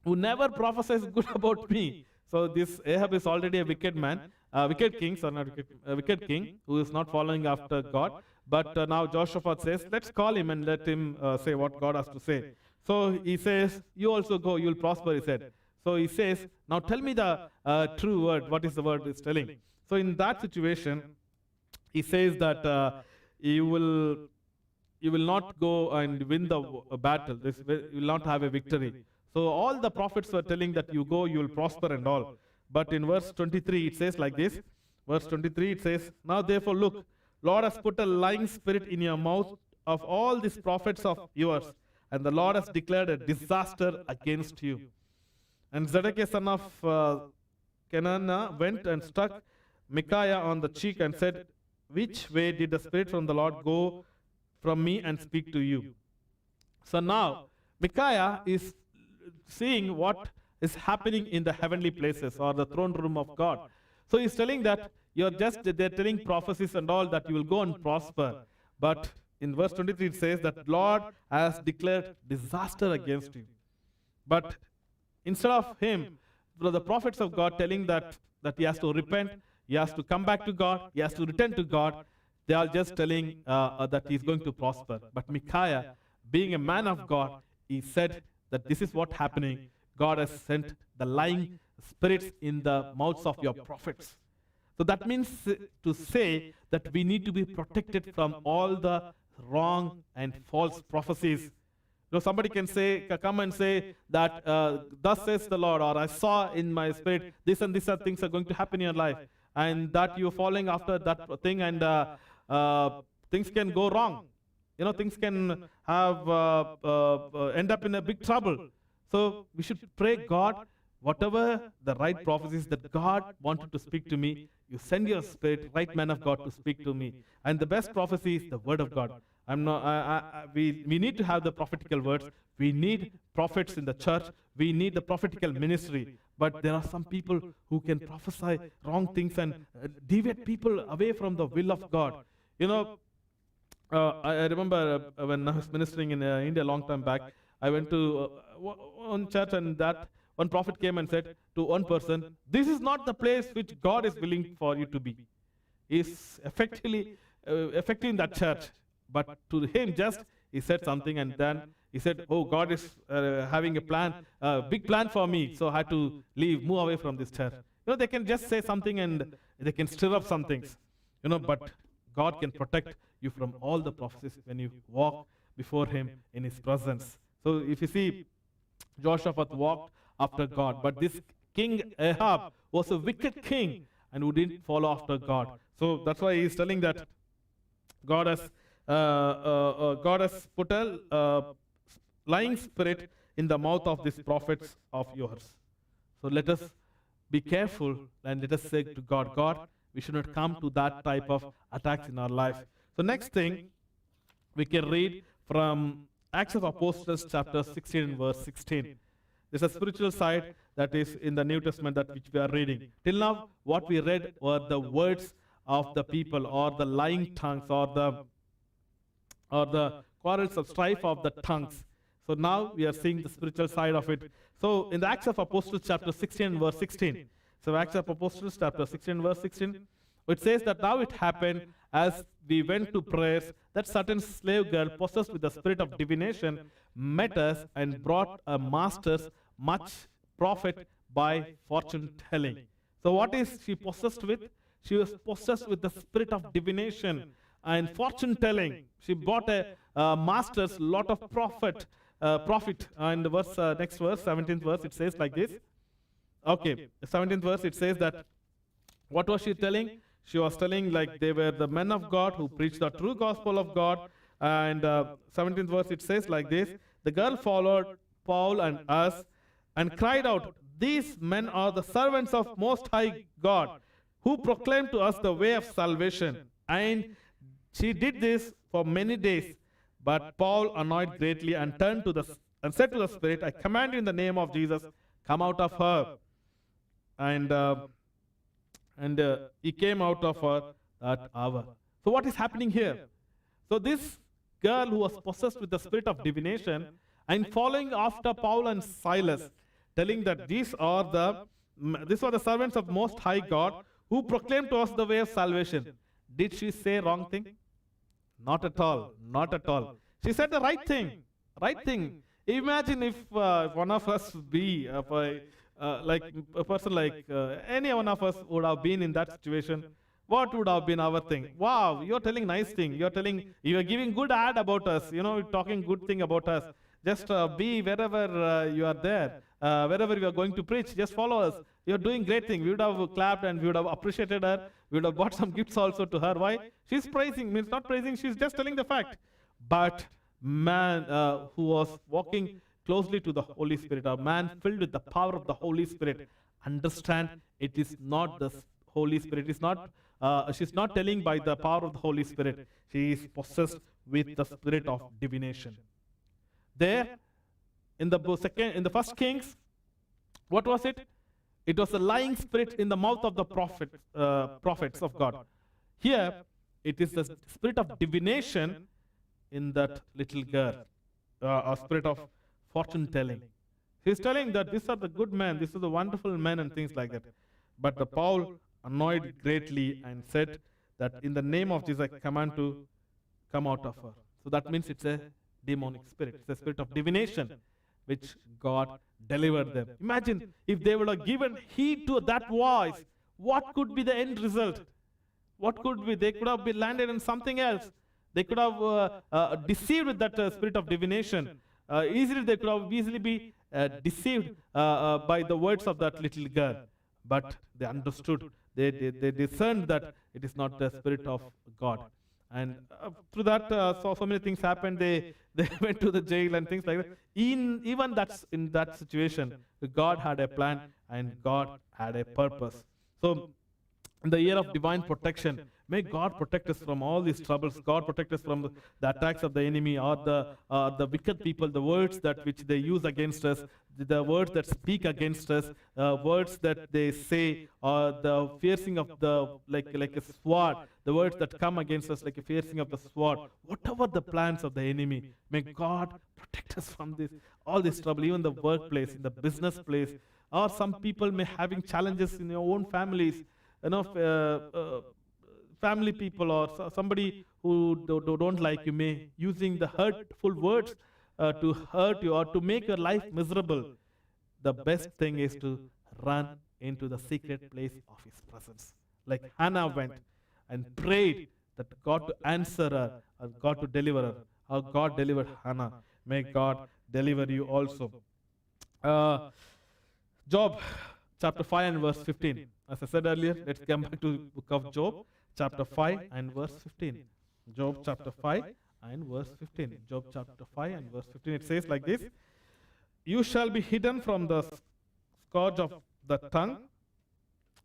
who never prophesies good about me." So this Ahab is already a wicked man, wicked king, a wicked king who is not following after God. But now Jehoshaphat says, "Let's call him and let him say what God has to say." So he says, "You also go, you will prosper," he said. So he says, "Now tell me the true word. What is the word he's telling?" So in that situation, he says that you will not go and win the battle. You will not have a victory. So all the prophets were telling that you go, you will prosper and all. But in verse 23, it says like this. Verse 23, it says, "Now therefore look, Lord has put a lying spirit in your mouth of all these prophets of yours, and the Lord has declared a disaster against you." And Zedekiah son of Kenana went and struck Micaiah on the cheek and said, "Which way did the spirit from the Lord go from me and speak to you?" So now Micaiah is seeing what is happening in the heavenly places or the throne room of God. So he's telling that they're telling prophecies and all that you will go and prosper. But in verse 23 it says that Lord has declared disaster against you. But instead of him, the prophets of God telling that he has to repent, he has to come back to God, he has to return to God, they are just telling that he's going to prosper. But Micaiah, being a man of God, he said that this is what's happening. God has sent the lying spirits in the mouths of your prophets. So that means to say that we need to be protected from all the wrong and false prophecies. Somebody can come and say that thus says the Lord, or I saw in my spirit this and these are things are going to happen in your life, and that you're following after that thing, and things can go wrong. things can have end up in a big trouble. So we should pray, God, whatever the right prophecies that God wanted to speak to me, you send your spirit, right man of God, to speak to me. And the best prophecy is the word of God. We need to have the prophetical words. We need prophets in the church. We need the prophetical ministry. But there are some people who can prophesy wrong things and deviate people away from the will of God. I remember when I was ministering in India a long time back, I went to one church, and that one prophet came and said to one person, "This is not the place which God is willing for you to be." He's effectively effective in that church. But to him, just he said something, and then he said, "Oh, God is having a plan, big plan for me, so I had to move away from this church." They can just say something and they can stir up some things. But God can protect you from all the prophecies when you walk before Him in His presence. So if you see, Jehoshaphat walked after God, but this king Ahab was a wicked king and who didn't follow after God. So that's why he's telling that God has put a lying spirit in the mouth of these prophets of yours. So let us be careful and let us say to God, God, we should not come to that type of attacks in our life. So next thing, we can read from Acts of Apostles chapter 16 and verse 16. There's a spiritual side that is in the New Testament that which we are reading. Till now, what we read were the words of the people, or the lying tongues, or the quarrels of strife of the tongues. So now we are seeing the spiritual side of it. So in the Acts of Apostles chapter 16 verse 16. So Acts of Apostles chapter 16 verse 16. It says that now it happened as we went to prayers that certain slave girl possessed with the spirit of divination met us and brought a master's much profit by fortune telling. So what is she possessed with? She was possessed with the spirit of divination and fortune telling. She brought a master's lot of profit. And the verse, next verse, 17th verse, it says like this. Okay, 17th verse, it says that, what was she telling? She was telling like they were the men of God who preached the true gospel of God. And 17th verse, it says like this. The girl followed Paul and us and cried out, "These men are the servants of Most High God, who proclaim to us the way of salvation." And she did this for many days. But Paul annoyed greatly and turned to and said to the spirit, "I command you in the name of Jesus, come out of her." And he came out of her that hour. So what is happening here? So this girl who was possessed with the spirit of divination and following after Paul and Silas, telling that these are the servants of Most High God who proclaim to us the way of salvation. Did she say wrong thing? Not at all. Not at all. She said the right thing. Right thing. Imagine if one of us be like a person like any one of us would have been in that situation. What would have been our thing? Wow, you're telling nice thing. You're giving good ad about us. You're talking good thing about us. Just be wherever you are there. Wherever you are going to preach, just follow us. You're doing great thing. We would have clapped and we would have appreciated her. We would have bought some gifts also to her. Why? She's praising, means not praising, she's just telling the fact. But man who was walking closely to the Holy Spirit, a man filled with the power of the Holy Spirit, understand it is not the Holy Spirit. It's not. She's not telling by the power of the Holy Spirit. She is possessed with the spirit of divination. There, in the first Kings, what was it? It was a lying spirit in the mouth of the prophets of God. Here, it is the spirit of divination in that little girl, a spirit of fortune telling. He's telling that these are the good men, these are the wonderful men and things like that. But the Paul annoyed greatly and said that in the name of Jesus, I command to come out of her. So that means it's a demonic spirit. It's a spirit of divination, which God delivered them. Imagine if they would have given heed to that voice, what could be the end result? What could be? They could have been landed in something else. They could have deceived with that spirit of divination. They could have easily be deceived by the words of that little girl. But they understood. They discerned that it is not the Spirit of God. And through that, so many things happened. They went to the jail and things like that. Even that's in that situation, God had a plan and God had a purpose. So in the year of divine protection, may God protect us from all these troubles. God protect us from the attacks of the enemy or the wicked people, the words that which they use against us, the words that speak against us, words that they say, or the piercing of the like a sword, the words that come against us like a piercing of the sword. Whatever the plans of the enemy, may God protect us from this all this trouble, even the workplace, in the business place, or some people may having challenges in your own families, family people or somebody who don't like you may using the hurtful words to hurt you or to make your life miserable. The best thing is to run into the secret place of his presence, like Hannah went and prayed that God to answer her or God to deliver her. How God delivered Hannah, may God deliver you also. Job chapter 5 and verse 15. As I said earlier, let's come back to the book of Job, chapter 5 and verse 15. Job chapter 5 and verse 15. Job chapter 5 and verse 15. It says like this: You shall be hidden from the scourge of the tongue,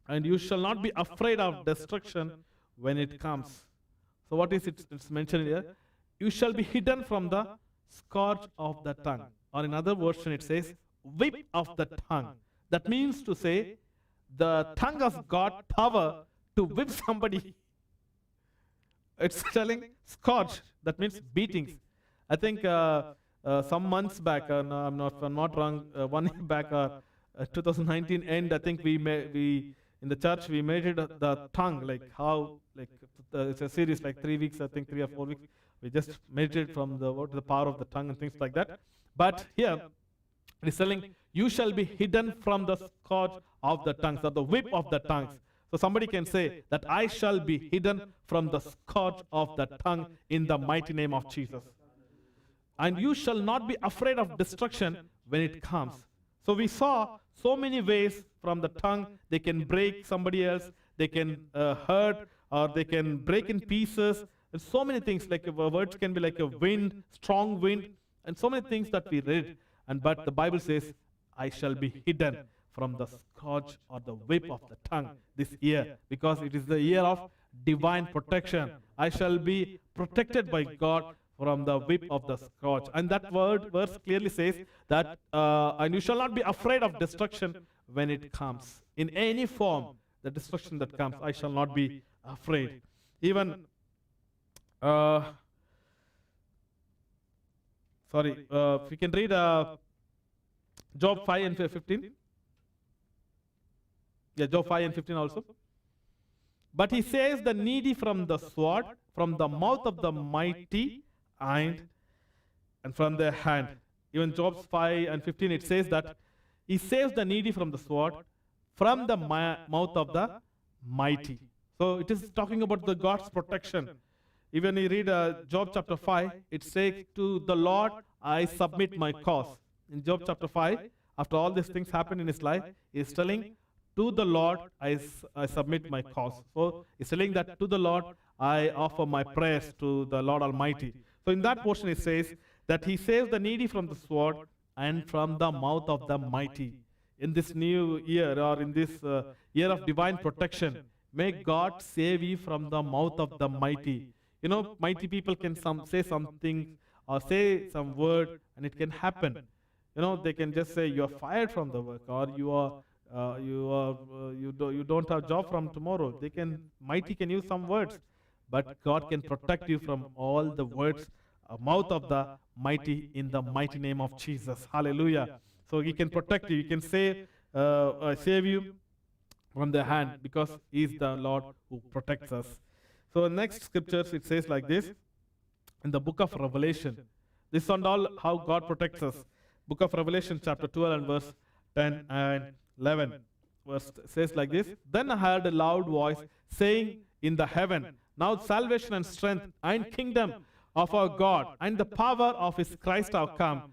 and you shall not be afraid of destruction when it comes. So what is it? It's mentioned here. You shall be hidden from the scourge of the tongue. Or in other version it says, whip of the tongue. That means to say, the tongue has got power to whip somebody. It's telling scourge. That means beatings. I think some months back, no, if I'm not wrong, 1 year back, 2019 end, I think we in the church we measured the tongue, like how, like it's a series, like 3 weeks, I think 3 or 4 weeks. We just measured from the power of the tongue and things like that. But here it is telling, you shall be hidden from the scourge of the tongues, or the whip of the tongues. So somebody can say that I shall be hidden from the scourge of the tongue in the mighty name of Jesus. And you shall not be afraid of destruction when it comes. So we saw so many ways from the tongue. They can break somebody else, they can hurt, or they can break in pieces. And so many things, like words can be like a wind, strong wind, and so many things that we read. But the Bible says, I shall be hidden from the scourge or the whip of the tongue this year, because it is the year of divine protection. I shall be protected by God from the whip of the scourge. And that verse clearly says that, and you shall not be afraid of destruction when it comes. In any form, the destruction that comes, I shall not be afraid. Even, if we can read Job 5 and 15. Yeah, Job 5 and 15 also. But he saves the needy from the sword, from the mouth of the mighty, and from their hand. Even Job 5 and 15, it says that he saves the needy from the sword, from the mouth of the mighty. So it is talking about the God's protection. Even you read Job chapter 5, it says, to the Lord I submit my cause. In Job chapter 5, after all these things happen in his life, he is telling, to the Lord I submit my cause. So he's telling that to the Lord I offer my prayers to the Lord Almighty. So in that portion it says that he saves the needy from the sword and from the mouth of the mighty. In this new year, or in this year of divine protection, may God save you from the mouth of the mighty. You know, mighty people can say something or say some word and it can happen. You know, they can just say you are fired from the work, or you don't have job from tomorrow. Mighty can use some words, but God can protect you from all the words, mouth of the mighty, in the mighty name of Jesus. Hallelujah. So he can protect you. He can save you from the hand, because he is the Lord who protects us. So next scriptures, it says like this, in the book of Revelation. This is all how God protects us. Book of Revelation chapter 12 and verse 10 and 11. Verse says like this, then I heard a loud voice saying in the heaven, now salvation and strength and kingdom of our God and the power of his Christ have come.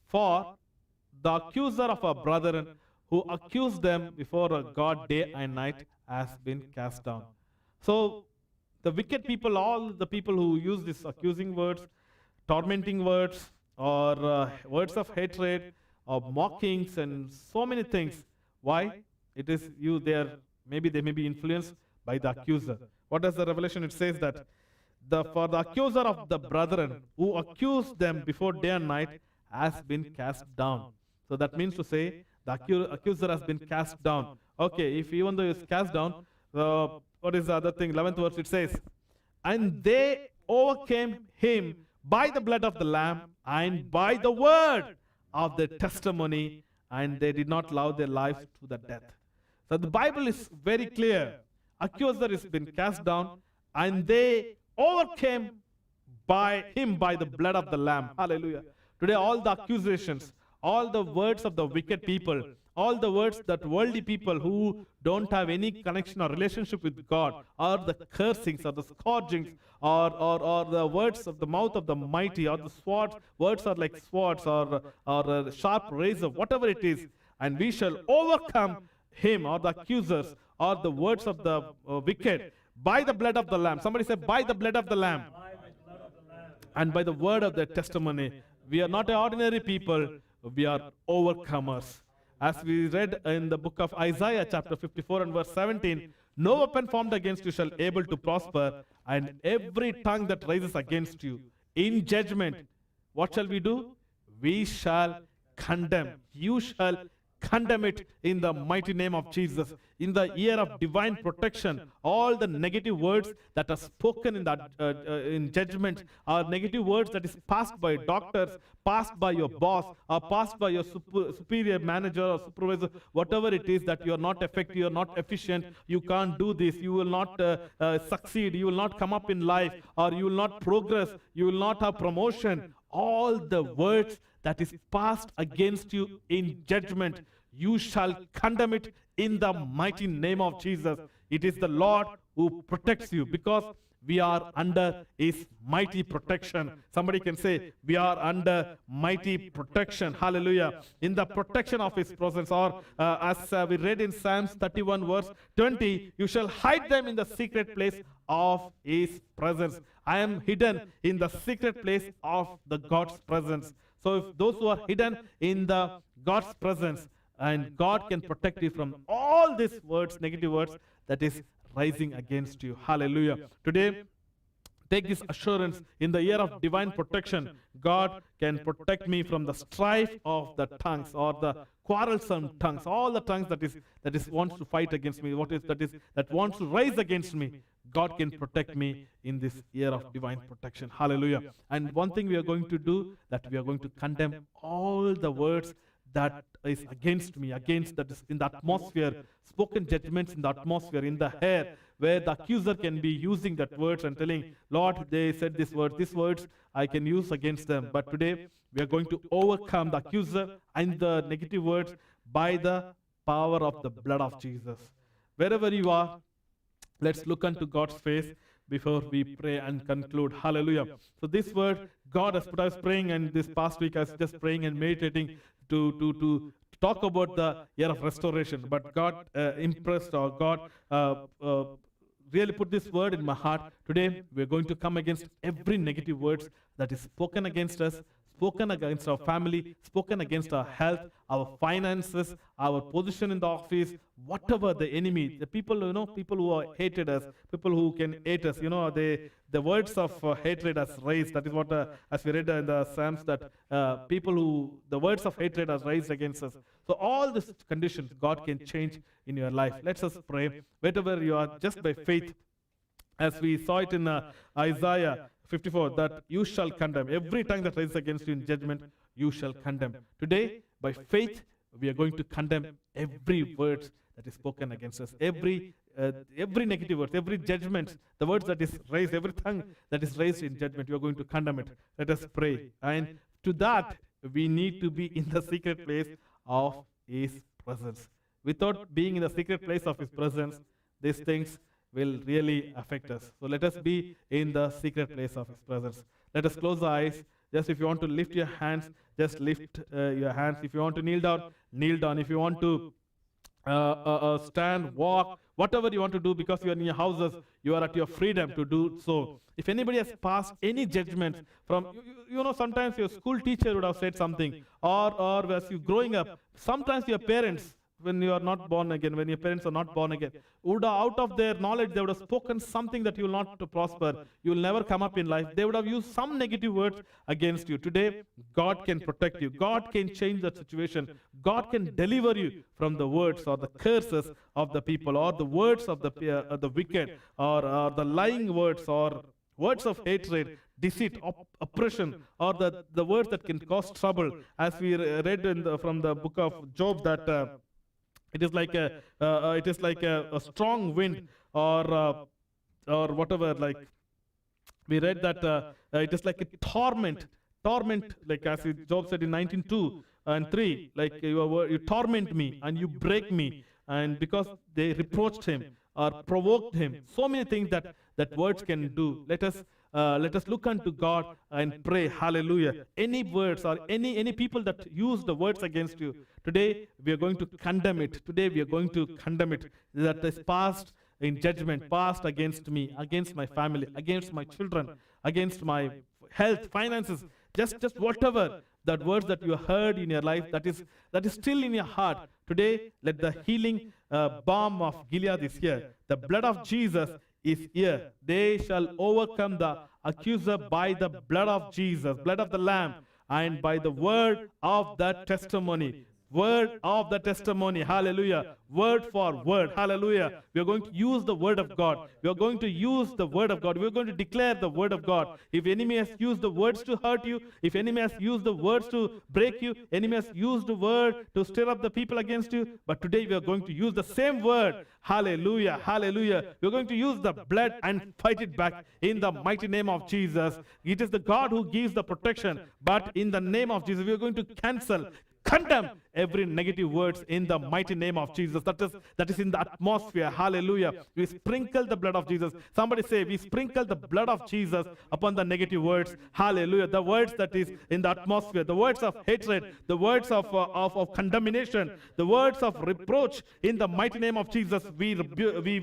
For the accuser of our brethren, who accused them before God day and night, has been cast down. So The wicked people, all the people who use these accusing words, tormenting words, or words of hatred, or mockings, and so many things. Why? It is you. Maybe they may be influenced by the accuser. What does the Revelation? It says that for the accuser of the brethren who accused them before day and night has been cast down. So that means to say the accuser has been cast down. Okay, if even though it's cast down, what is the other thing? 11th verse it says, and they overcame him by the blood of the Lamb and by the word of the testimony, and they did not love their lives to the death. So the Bible is very clear. Accuser has been cast down, and they overcame by him by the blood of the Lamb. Hallelujah. Today, all the accusations, all the words of the wicked people, all the words that worldly people who don't have any connection or relationship with God, or the cursings, or the scourgings, or the words of the mouth of the mighty, or the swords, words are like swords, or a sharp razor, whatever it is, and we shall overcome him, or the accusers, or the words of the wicked, by the blood of the Lamb. Somebody say, by the blood of the Lamb. And by the word of the testimony. We are not ordinary people, we are overcomers. As we read in the book of Isaiah, chapter 54 and verse 17, no weapon formed against you shall able to prosper, and every tongue that rises against you in judgment, what shall we do? We shall condemn. You shall condemn it in the mighty name of Jesus. In the year of divine protection, all the negative words that are spoken in that in judgment, are negative words that is passed by doctors, passed by your boss, or passed by your superior manager or supervisor, whatever it is, that you are not effective, you are not efficient, you can't do this, you will not succeed, you will not come up in life, or you will not progress, you will not have promotion. All the words that is passed against you in judgment, you shall condemn it in the mighty name of Jesus. It is the Lord who protects you, because we are under his mighty protection. Somebody can say, we are under mighty protection. Hallelujah. In the protection of his presence. Or as we read in Psalms 31 verse 20, you shall hide them in the secret place of his presence. I am hidden in the secret place of the God's presence. So if those who are hidden in the God's presence, and God can protect you from all these words, negative words, that is rising against you. Hallelujah. Today, take this assurance, in the year of divine protection, God can protect me from the strife of the tongues, or the quarrelsome tongues, all the tongues that is wants to fight against me, that wants to rise against me. God can protect me in this year of divine protection. Hallelujah. And one thing we are going to do, that we are going to condemn all the words that is against me, against, that is in the atmosphere, spoken judgments in the atmosphere, in the air, where the accuser can be using that words and telling, Lord, they said these words I can use against them. But today, we are going to overcome the accuser and the negative words by the power of the blood of Jesus. Wherever you are, let's look unto God's face before we pray and conclude. Hallelujah. So this word, God has put us praying, and this past week I was just praying and meditating to talk about the year of restoration. But God impressed, or God really put this word in my heart. Today, we're going to come against every negative words that is spoken against us, spoken against our family, spoken against our health, our finances, our position in the office, whatever the enemy, the people, people who are hated us, people who can hate us, the words of hatred has raised. That is what, as we read in the Psalms, that the words of hatred has raised against us. So all these conditions, God can change in your life. Let's us pray. Wherever you are, just by faith, as we saw it in Isaiah 54, that you shall condemn. Every tongue that rises against you in judgment, you shall condemn. Today, by faith, we are going to condemn every word that is spoken against us. Every negative word, every judgment, the words that is raised, every tongue that is raised in judgment, you are going to condemn it. Let us pray. And to that, we need to be in the secret place of his presence. Without being in the secret place of his presence, these things will really affect us. So let us be in the secret place of his presence. Let us close our eyes. Just if you want to lift your hands, just lift your hands. If you want to kneel down, kneel down. If you want to stand, walk, whatever you want to do because you are in your houses, you are at your freedom to do so. If anybody has passed any judgments from, you know, sometimes your school teacher would have said something, or as you growing up, sometimes your parents, when you are not born again, when your parents are not born again, would have, out of their knowledge, they would have spoken something that you will not to prosper, you will never come up in life. They would have used some negative words against you. Today, God can protect you. God can change that situation. God can deliver you from the words or the curses of the people, or the words of the wicked, or the lying words, or words of hatred, deceit, oppression, or the words that can cause trouble. As we read from the book of Job, that it is like a strong wind, or whatever. Like we read that it is like a torment. Like as Job said in 19:2 and 3, like you torment me and you break me, and because they reproached him or provoked him. So many things that words can do. Let us look unto God and pray. Hallelujah. Any words or any people that use the words against you, today we are going to condemn it. Today we are going to condemn it. That is passed in judgment, passed against me, against my family, against my children, against my health, finances, just whatever that words that you heard in your life, that is still in your heart. Today, let the healing balm of Gilead is here. The blood of Jesus is here. They shall overcome the accuser by the blood of Jesus, blood of the Lamb, and by the word of that testimony. Word of the testimony. Hallelujah. Word for word. Hallelujah. We are going to use the word of God. We are going to use the word of God. We are going to declare the word of God. If enemy has used the words to hurt you, if enemy has used the words to break you, enemy has used the word to stir up the people against you, but today we are going to use the same word. Hallelujah. Hallelujah. We are going to use the blood and fight it back in the mighty name of Jesus. It is the God who gives the protection, but in the name of Jesus, we are going to condemn every negative words in the mighty name of Jesus. That is in the atmosphere. Hallelujah. We sprinkle the blood of Jesus. Somebody say, we sprinkle the blood of Jesus upon the negative words. Hallelujah. The words that is in the atmosphere, the words of hatred, the words of condemnation, the words of reproach, in the mighty name of Jesus, we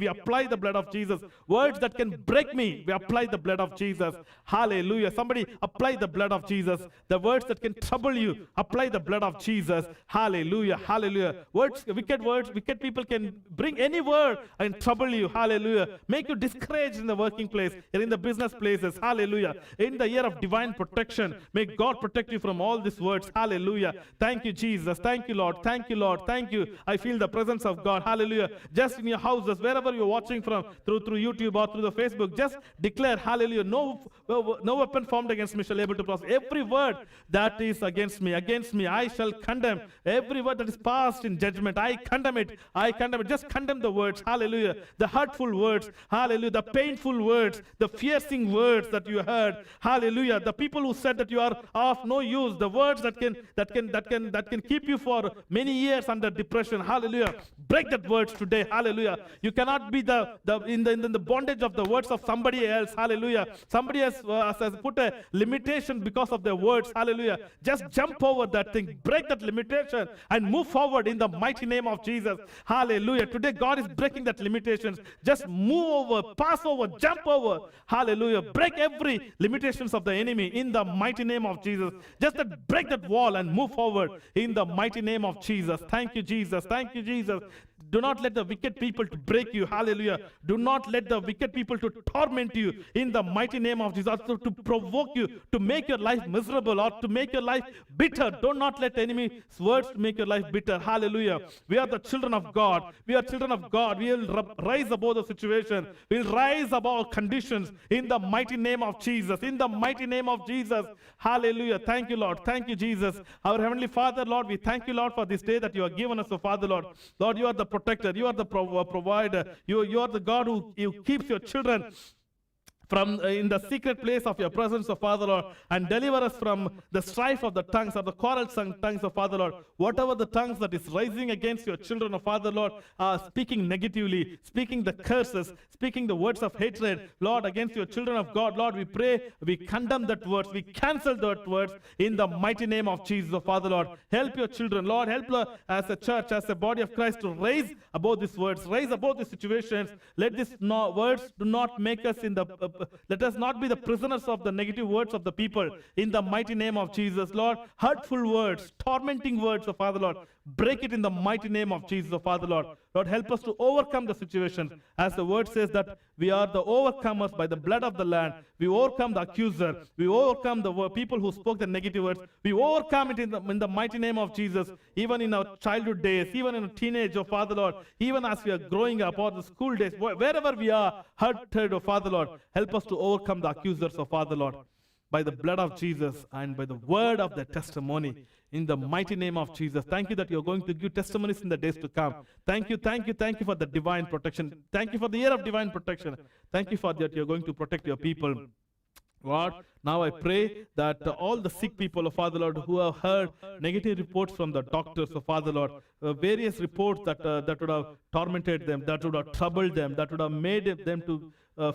apply the blood of Jesus. Words that can break me, we apply the blood of Jesus. Hallelujah. Somebody apply the blood of Jesus. The words that can trouble you, apply the blood of Jesus. Hallelujah. Hallelujah. Wicked people can bring any word and trouble you. Hallelujah. Make you discouraged in the working place and in the business places. Hallelujah. In the year of divine protection, may God protect you from all these words. Hallelujah. Thank you, Jesus. Thank you, Lord. Thank you, Lord. Thank you. I feel the presence of God. Hallelujah. Just in your houses, wherever you're watching from, through YouTube or through the Facebook, just declare, hallelujah, no weapon formed against me shall be able to prosper. Every word that is against me, I shall condemn. Every word that is passed in judgment, I condemn it. I condemn it. Just condemn the words. Hallelujah. The hurtful words. Hallelujah. The painful words. The piercing words that you heard. Hallelujah. The people who said that you are of no use. The words that can keep you for many years under depression. Hallelujah. Break that words today. Hallelujah. You cannot be in the bondage of the words of somebody else. Hallelujah. Somebody has put a limitation because of their words. Hallelujah. Just jump over that thing. Break that limitation and move forward in the mighty name of Jesus. Hallelujah. Today God is breaking that limitations. Just move over, pass over, jump over. Hallelujah. Break every limitations of the enemy in the mighty name of Jesus. Just break that wall and move forward in the mighty name of Jesus. Thank you, Jesus. Thank you, Jesus. Do not let the wicked people to break you. Hallelujah. Do not let the wicked people to torment you in the mighty name of Jesus. Also to provoke you, to make your life miserable or to make your life bitter. Do not let enemy's words make your life bitter. Hallelujah. We are the children of God. We are children of God. We will rise above the situation. We will rise above conditions in the mighty name of Jesus. In the mighty name of Jesus. Hallelujah. Thank you, Lord. Thank you, Jesus. Our Heavenly Father, Lord, we thank you, Lord, for this day that you have given us, oh Father, Lord. Lord, you are the protector. You are the provider. You are the God who keeps your children from in the secret place of your presence, O Father Lord, and deliver us from the strife of the tongues or the quarrelsome tongues, O Father Lord. Whatever the tongues that is rising against your children, O Father Lord, speaking negatively, speaking the curses, speaking the words of hatred, Lord, against your children of God, Lord, we pray, we condemn that words, we cancel that words in the mighty name of Jesus, O Father Lord. Help your children, Lord, help as a church, as a body of Christ to raise above these words, raise above these situations. Let these words do not make us let us not be the prisoners of the negative words of the people in the mighty name of Jesus, Lord. Hurtful words, tormenting words, O Father Lord, break it in the mighty name of Jesus, O Father Lord. Lord, help us to overcome the situations. As the word says that we are the overcomers by the blood of the Lamb. We overcome the accuser. We overcome the people who spoke the negative words. We overcome it in the mighty name of Jesus. Even in our childhood days, even in a teenage, oh Father Lord, even as we are growing up, or the school days, wherever we are hurted, oh Father Lord, help us to overcome the accusers, oh Father Lord, by the blood of Jesus and by the word of the testimony. In the mighty name of Jesus. Thank you that you're going to give testimonies in the days to come. Thank you for the divine protection. Thank you for the year of divine protection. Thank you for that you're going to protect your people. Lord, now I pray that all the sick people, oh Father Lord, who have heard negative reports from the doctors, oh Father Lord, various reports that would have tormented them, that would have troubled them, that would have made them to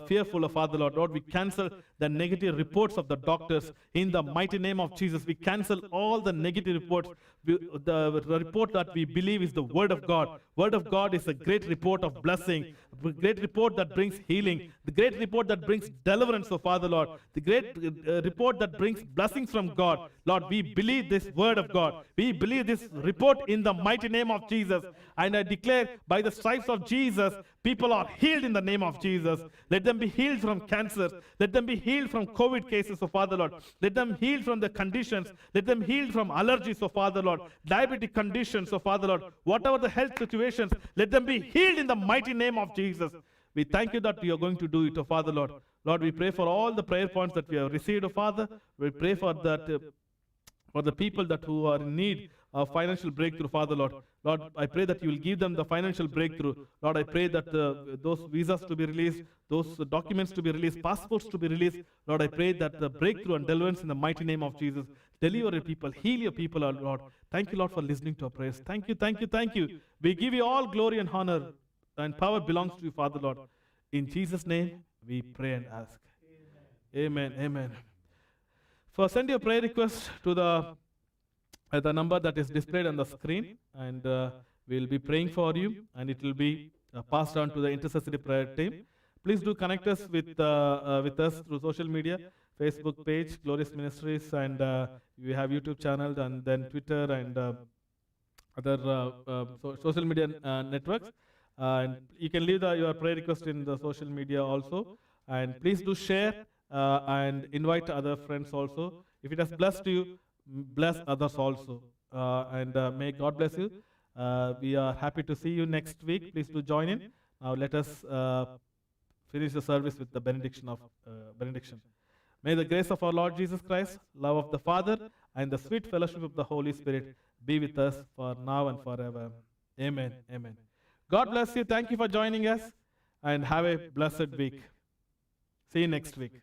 fearful of Father Lord. Lord, we cancel the negative reports of the doctors in the mighty name of Jesus. We cancel all the negative reports. The report that we believe is the Word of God. Word of God is a great report of blessing, a great report that brings healing, the great report that brings deliverance, oh Father Lord, the great report that brings blessings from God. Lord, we believe this Word of God. We believe this report in the mighty name of Jesus. And I declare by the stripes of Jesus, people are healed in the name of Jesus. Let them be healed from cancer. Let them be healed from COVID cases, oh Father Lord. Let them heal from the conditions. Let them heal from allergies, oh Father Lord. Diabetic conditions, oh Father Lord. Whatever the health situations, let them be healed in the mighty name of Jesus. We thank you that you are going to do it, oh Father Lord. Lord, we pray for all the prayer points that we have received, oh Father. We pray for that. For the people that who are in need of financial breakthrough, Father Lord. Lord, I pray that you will give them the financial breakthrough. Lord, I pray that those visas to be released, those documents to be released, passports to be released. Lord, I pray that the breakthrough and deliverance in the mighty name of Jesus. Deliver your people, heal your people, Lord. Thank you, Lord, for listening to our prayers. Thank you, thank you, thank you. We give you all glory and honor, and power belongs to you, Father Lord. In Jesus' name, we pray and ask. Amen, amen. Send your prayer request to the number that is displayed on the screen, and we'll be praying for you, and it will be passed on to the intercessory prayer team. Please do connect us with us through social media, Facebook page, Glorious Ministries, and we have YouTube channel, and then Twitter and other social media networks. And you can leave your prayer request in the social media also, and please do share. And invite other friends also. If it has blessed you, bless others also. And may God bless you. We are happy to see you next week. Please do join in. Now let us finish the service with the benediction. May the grace of our Lord Jesus Christ, love of the Father, and the sweet fellowship of the Holy Spirit be with us for now and forever. Amen. Amen. God bless you. Thank you for joining us, and have a blessed week. See you next week.